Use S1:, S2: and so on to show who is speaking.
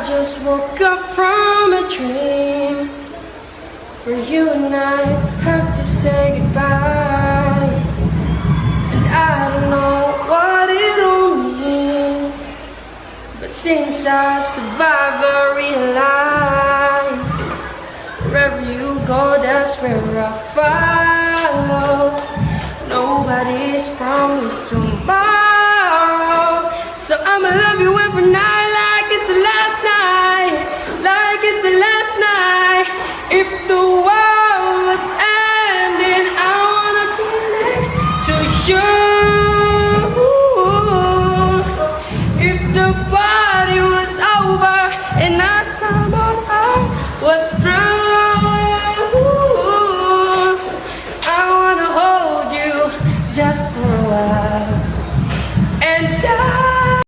S1: I just woke up from a dream where you and I have to say goodbye. And I don't know what it all means, but since I survived I realized wherever you go, that's where I follow. Nobody's promised tomorrow, so I'ma love you every night.